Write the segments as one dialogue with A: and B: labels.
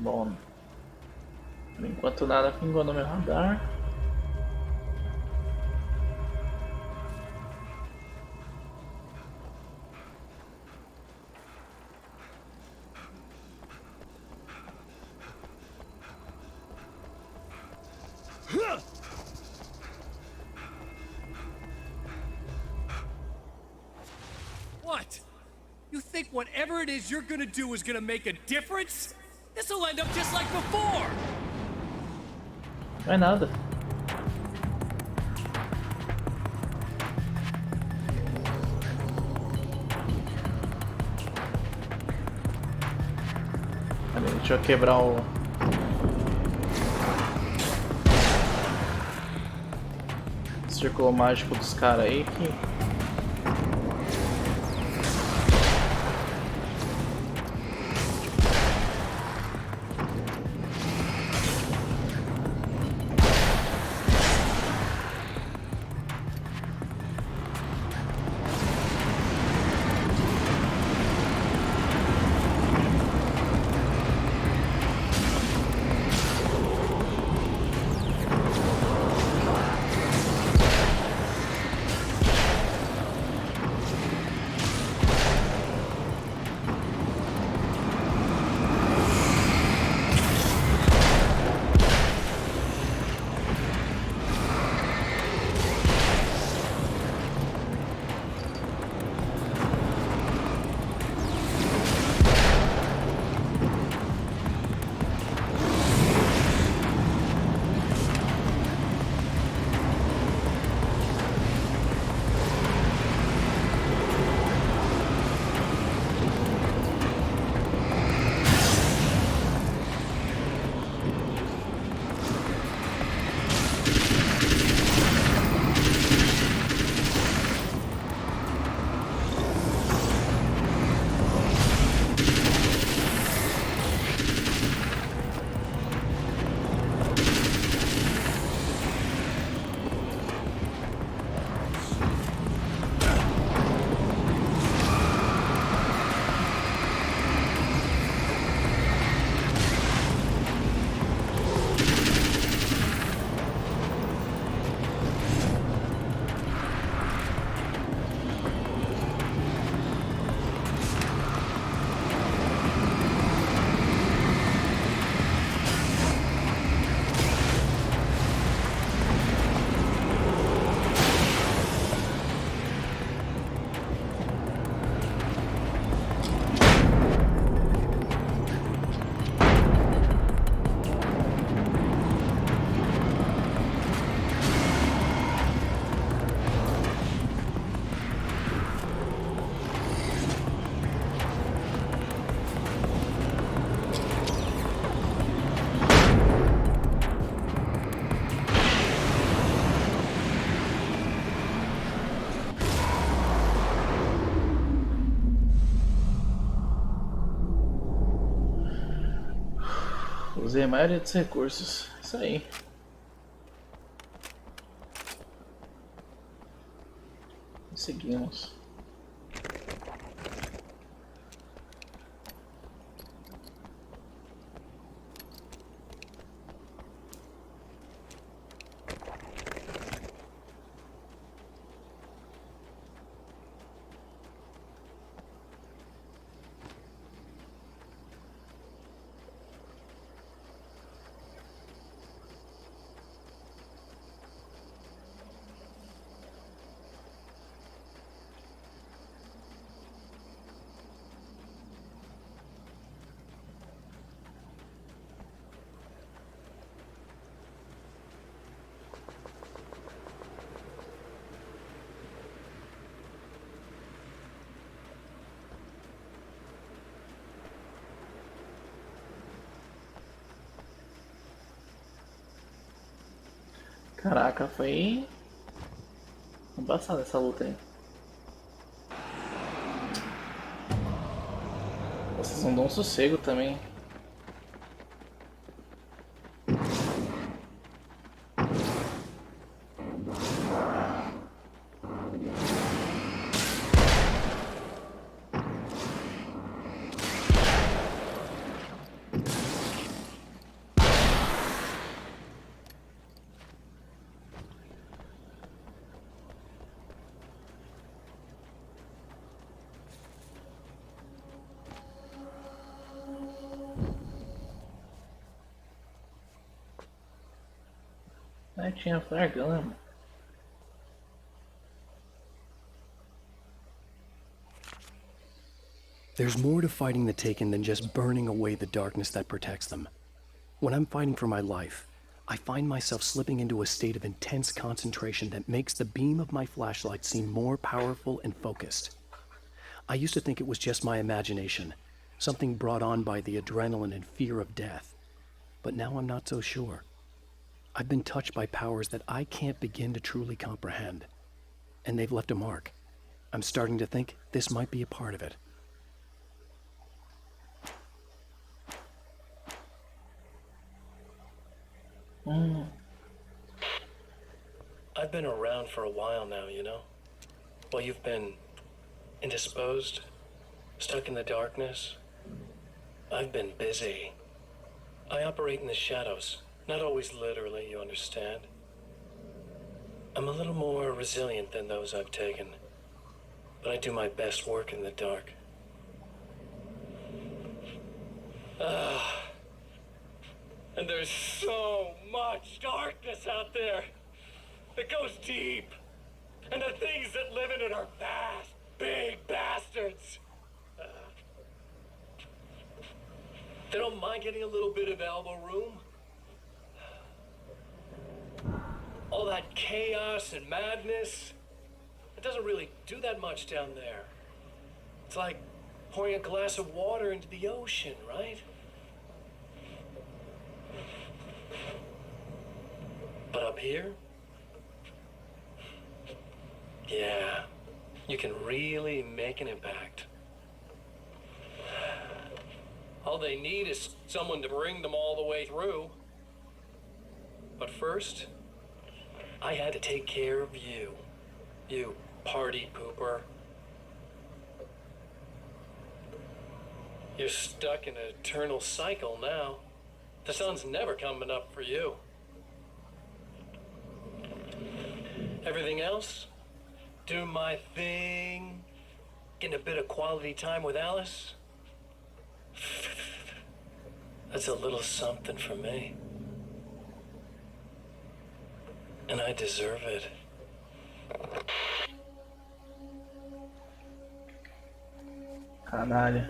A: Bom, por enquanto nada pingou no meu radar.
B: What? You think whatever it is you're gonna do is gonna make a difference? This'll end up just like before!
A: Não é nada. Peraí, deixa eu quebrar o círculo mágico dos caras aí que... Usei a maioria dos recursos. Isso aí. Conseguimos. Caraca, foi embaçada essa luta aí. Vocês não dão um sossego também. Aí tinha flagão.
C: There's more to fighting the Taken than just burning away the darkness that protects them. When I'm fighting for my life, I find myself slipping into a state of intense concentration that makes the beam of my flashlight seem more powerful and focused. I used to think it was just my imagination, something brought on by the adrenaline and fear of death. But now I'm not so sure. I've been touched by powers that I can't begin to truly comprehend. And they've left a mark. I'm starting to think this might be a part of it. I've been around for a while now, you know? Well, you've been indisposed, stuck in the darkness. I've been busy. I operate in the shadows, not always literally, you understand? I'm a little more resilient than those I've taken, but I do my best work in the dark. And there's so much darkness out there. It goes deep. And the things that live in it are vast, big bastards. They don't mind getting a little bit of elbow room. All that chaos and madness, it doesn't really do that much down there. It's like pouring a glass of water into the ocean, right? But up here, yeah, you can really make an impact. All they need is someone to bring them all the way through. But first, I had to take care of you. You party pooper. You're stuck in an eternal cycle now. The sun's never coming up for you. Everything else? Doing my thing, getting a bit of quality time with Alice. That's a little something for me. And I deserve it.
A: Caralho.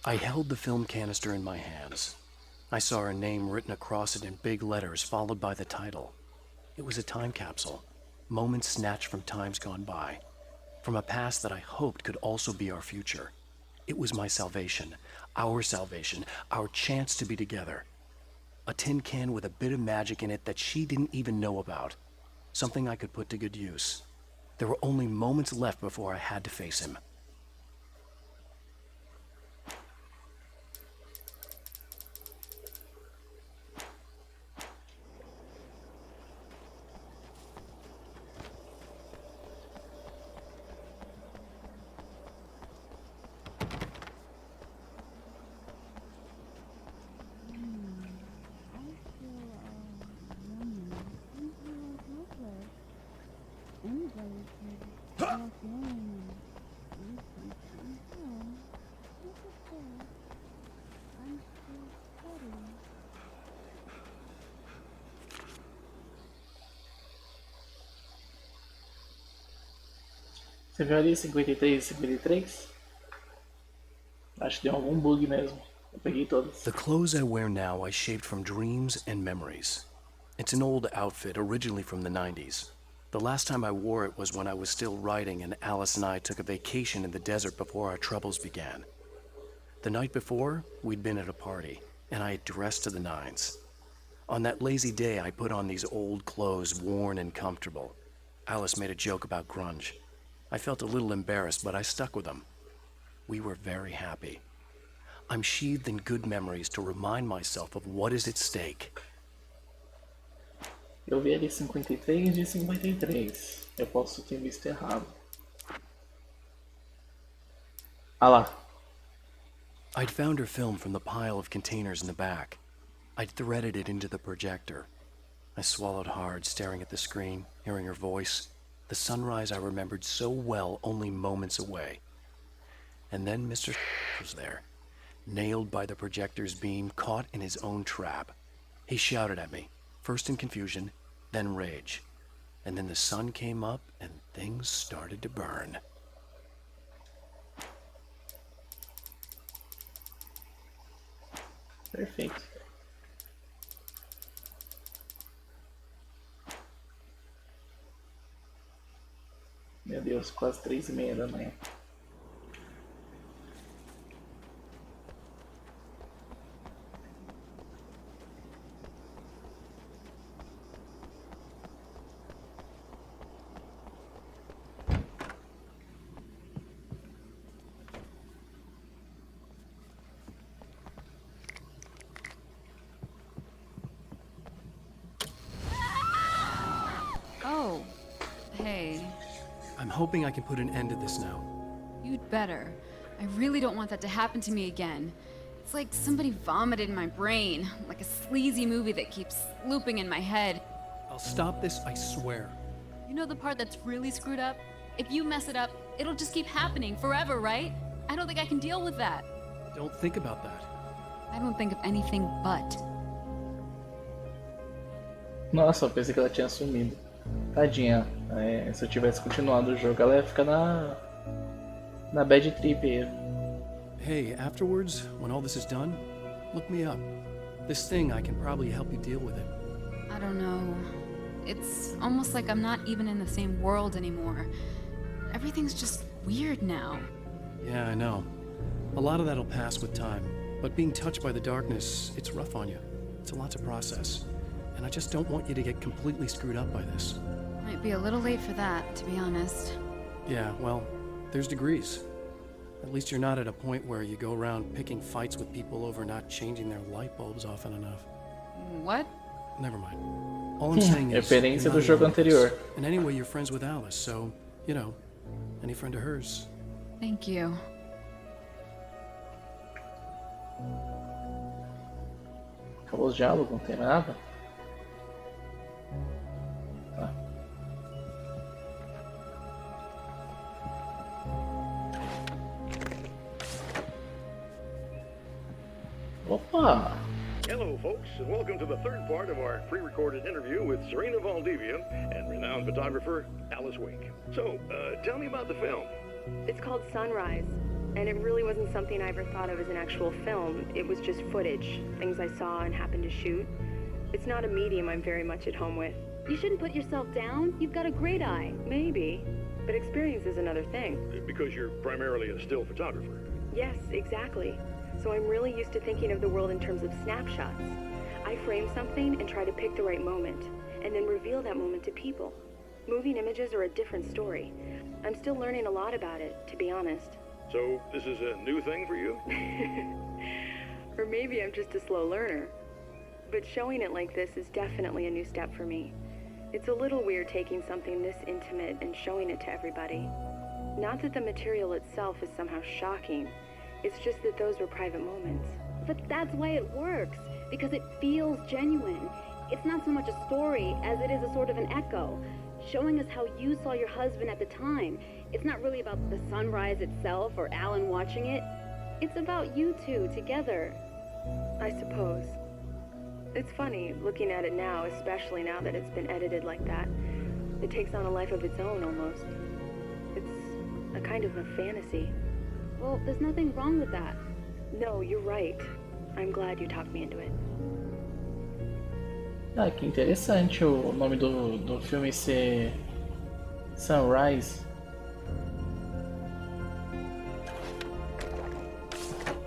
C: I held the film canister in my hands. I saw her name written across it in big letters, followed by the title. It was a time capsule, moments snatched from times gone by, from a past that I hoped could also be our future. It was my salvation, our chance to be together. A tin can with a bit of magic in it that she didn't even know about. Something I could put to good use. There were only moments left before I had to face him.
A: Você viu ali 53 e 53? Acho que deu algum bug mesmo. Eu peguei todas.
C: The clothes I wear now I shaped from dreams and memories. It's an old outfit, originally from the 90s. The last time I wore it was when I was still writing and Alice and I took a vacation in the desert before our troubles began. The night before, we'd been at a party, and I had dressed to the nines. On that lazy day, I put on these old clothes, worn and comfortable. Alice made a joke about grunge. I felt a little embarrassed, but I stuck with them. We were very happy. I'm sheathed in good memories to remind myself of what is at stake.
A: Eu vi ali 53 e 53. Eu posso ter visto errado. Ah lá.
C: I'd found her film from the pile of containers in the back. I'd threaded it into the projector. I swallowed hard, staring at the screen, hearing her voice, the sunrise I remembered so well only moments away. And then Mr. was there, nailed by the projector's beam, caught in his own trap. He shouted at me, first in confusion, then rage. And then the sun came up and things started to burn.
A: Perfeito. Meu Deus, quase 3:30 da manhã.
D: Oh, hey.
C: I'm hoping I can put an end to this now.
D: You'd better. I really don't want that to happen to me again. It's like somebody vomited in my brain, like a sleazy movie that keeps looping in my head.
C: I'll stop this, I swear.
D: You know the part that's really screwed up? If you mess it up, it'll just keep happening forever, right? I don't think I can deal with that.
C: Don't think about that.
D: I don't think of anything but.
A: Nossa, eu pensei que ela tinha sumido. Tadinha. Se eu tivesse continuado o jogo, ela ia ficar na bad trip aí.
C: Hey, afterwards, when all this is done, look me up. This thing, I can probably help you deal with it.
D: I don't know. It's almost like I'm not even in the same world anymore. Everything's just weird now.
C: Yeah, I know. A lot of that'll pass with time. But being touched by the darkness, it's rough on you. It's a lot to process. And I just don't want you to get completely screwed up by this.
D: Might be a little late for that, to be honest.
C: Yeah, well, there's degrees. At least you're not at a point where you go around picking fights with people over not changing their light bulbs often enough.
D: What?
C: Never mind. All I'm saying is,
A: Referência
C: you're
A: do
C: not
A: jogo
C: alone in this.
A: anterior.
C: And anyway, you're friends with Alice, so, you know, any friend of hers.
D: Thank you.
A: Acabou os diálogos, não tem mais nada? Tá. Opa!
E: Hello, folks, and welcome to the third part of our pre-recorded interview with Serena Valdivia and renowned photographer Alice Wake. So, tell me about the film.
F: It's called Sunrise, and it really wasn't something I ever thought of as an actual film. It was just footage, things I saw and happened to shoot. It's not a medium I'm very much at home with.
G: You shouldn't put yourself down. You've got a great eye.
F: Maybe, but experience is another thing.
E: Because you're primarily a still photographer.
F: Yes, exactly. So I'm really used to thinking of the world in terms of snapshots. I frame something and try to pick the right moment, and then reveal that moment to people. Moving images are a different story. I'm still learning a lot about it, to be honest.
E: So, this is a new thing for you?
F: Or maybe I'm just a slow learner. But showing it like this is definitely a new step for me. It's a little weird taking something this intimate and showing it to everybody. Not that the material itself is somehow shocking. It's just that those were private moments.
G: But that's why it works, because it feels genuine. It's not so much a story as it is a sort of an echo. showing us how you saw your husband at the time. It's not really about the sunrise itself or Alan watching it. It's about you two together.
F: I suppose. It's funny, looking at it now, especially now that it's been edited like that. It takes on a life of its own, almost. It's a kind of a fantasy.
G: Well, there's nothing wrong with that.
F: No, you're right. I'm glad you talked me into it.
A: Ah, que interessante o nome do filme ser Sunrise.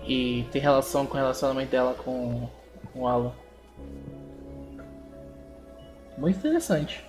A: E tem relação com o relacionamento dela com o Alan. Muito interessante.